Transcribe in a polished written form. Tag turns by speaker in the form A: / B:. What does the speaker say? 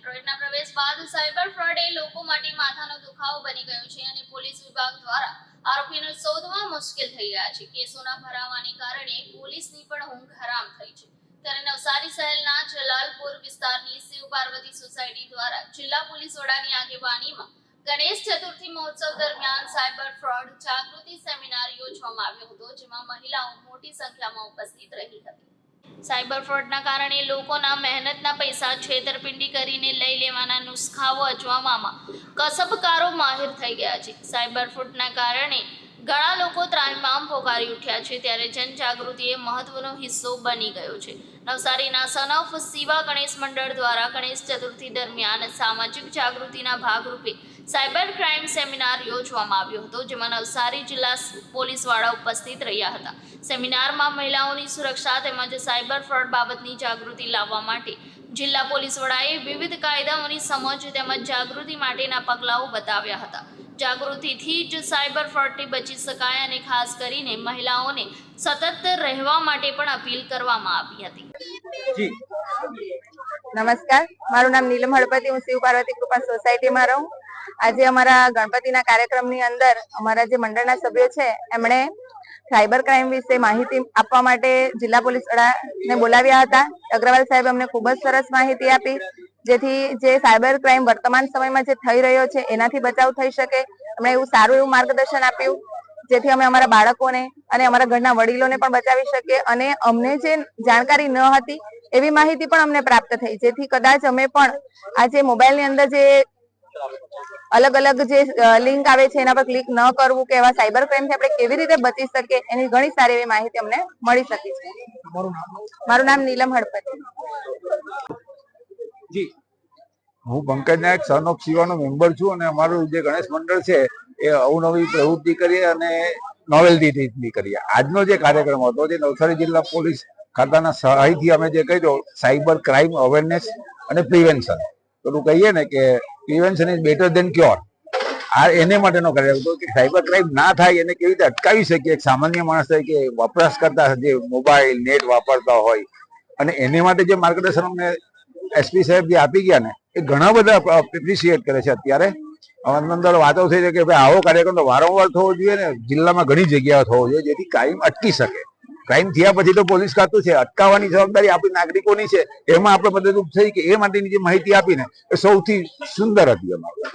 A: મેટ્રોઇડના પ્રવેશ બાદ cyber fraud એ લોકો માટે માથાનો દુખાવો બની ગયો છે અને પોલીસ વિભાગ દ્વારા આરોપીને શોધવા મુશ્કેલ થઈ ગયા છે। કેસોના ભરાવાને કારણે પોલીસની પણ ઊંઘ હરામ થઈ છે। ત્યારે નવસારી શહેરના જલાલપુર વિસ્તારની શિવ પાર્વતી સોસાયટી દ્વારા જિલ્લા પોલીસ વડાની આગેવાનીમાં ગણેશ ચતુર્થી મહોત્સવ દરમિયાન સાયબર ફ્રોડ જાગૃતિ સેમિનાર યોજવામાં આવ્યો હતો, જેમાં મહિલાઓ મોટી સંખ્યામાં ઉપસ્થિત રહી હતી। સાયબર ફ્રોડના કારણે લોકોના મહેનતના પૈસા છેતરપિંડી કરીને લઈ લેવાના નુસ્ખાઓ અજમાવવામાં કસબકારો માહિર થઈ ગયા છે। સાયબર ફ્રોડના કારણે ઘણા લોકો ત્રાહિમામ પોકારી ઉઠ્યા છે, ત્યારે જનજાગૃતિ એ મહત્વનો હિસ્સો બની ગયો છે। નવસારીના સન ઓફ શિવા ગણેશ મંડળ દ્વારા ગણેશ ચતુર્થી દરમિયાન સામાજિક જાગૃતિના ભાગરૂપે સાયબર ક્રાઇમ સેમિનાર યોજવામાં આવ્યો હતો, જેમાં નવસારી જિલ્લા પોલીસ વડા ઉપસ્થિત રહ્યા હતા। સેમિનારમાં મહિલાઓની સુરક્ષા તેમજ સાયબર ફ્રોડ બાબતની જાગૃતિ લાવવા માટે જિલ્લા પોલીસ વડાએ વિવિધ કાયદાઓની સમજ તેમજ જાગૃતિ માટેના પગલાઓ બતાવ્યા હતા। જાગૃતિથી જ સાયબર ફ્રોડથી બચી શકાય અને ખાસ કરીને મહિલાઓને સતત રહેવા માટે પણ અપીલ કરવામાં આવી હતી।
B: નમસ્કાર, મારું નામ નીલમ હળપતિ, હું શિવ પાર્વતી કૃપા સોસાયટીમાં રહું। આજે અમારા ગણપતિના કાર્યક્રમની અંદર અમારા જે મંડળના સભ્યો છે એમણે સાયબર ક્રાઇમ વિશે માહિતી આપવા માટે જિલ્લા પોલીસ વડાને બોલાવ્યા હતા। અગ્રવાલ સાહેબ અમને ખૂબ જ સરસ માહિતી આપી, જેથી જે સાયબર ક્રાઇમ વર્તમાન સમયમાં જે થઈ રહ્યો છે એનાથી બચાવ થઈ શકે। અમને એવું સારું એવું માર્ગદર્શન આપ્યું, જેથી અમે અમારા બાળકોને અને અમારા ઘરના વડીલોને પણ બચાવી શકીએ અને અમને જે જાણકારી ન હતી એવી માહિતી પણ અમને પ્રાપ્ત થઈ, જેથી કદાચ અમે પણ આજે મોબાઈલની અંદર જે અલગ અલગ જે લિંક આવે છે એના પર ક્લિક ન કરવું કે એવા સાયબર ક્રાઇમથી આપણે કેવી રીતે બચી શકીએ એની ઘણી સારી એવી માહિતી અમને મળી શકી છે। મારું નામ નીલમ હળપતિ।
C: હું પંકજ નાયક સન ઓફ શિવાનો મેમ્બર છું અને અમારું જે ગણેશ મંડળ છે એ અવનવી પ્રવૃત્તિ કરીએ અને નોવેલ્ટી કરીએ। આજનો જે કાર્યક્રમ હતો જે નવસારી જિલ્લા પોલીસ ખાતાના સહાયથી અમે જે કર્યો સાયબર ક્રાઇમ અવેરનેસ અને પ્રિવેન્શન, પેલું કહીએ ને કે prevention is better than cure, આ એને માટેનો કાર્યક્રમ હતો કે સાયબર ક્રાઇમ ના થાય એને કેવી રીતે અટકાવી શકીએ। એક સામાન્ય માણસ તરીકે વપરાશકર્તા જે મોબાઈલ નેટ વાપરતા હોય અને એને માટે જે માર્ગદર્શન અમને એસપી સાહેબ જે આપી ગયા ને એ ઘણા બધા એપ્રિશિએટ કરે છે। અત્યારે અંદર વાતો થઈ છે કે ભાઈ આવો કાર્યક્રમ તો વારંવાર થવો જોઈએ ને જિલ્લામાં ઘણી જગ્યાએ થવો જોઈએ, જેથી ક્રાઇમ અટકી શકે। ક્રાઇમ થયા પછી તો પોલીસ ખાતું છે, અટકાવવાની જવાબદારી આપણી નાગરિકોની છે, એમાં આપણે મદદરૂપ થઈ કે એ માટેની જે માહિતી આપીને એ સૌથી સુંદર હતી અમારી।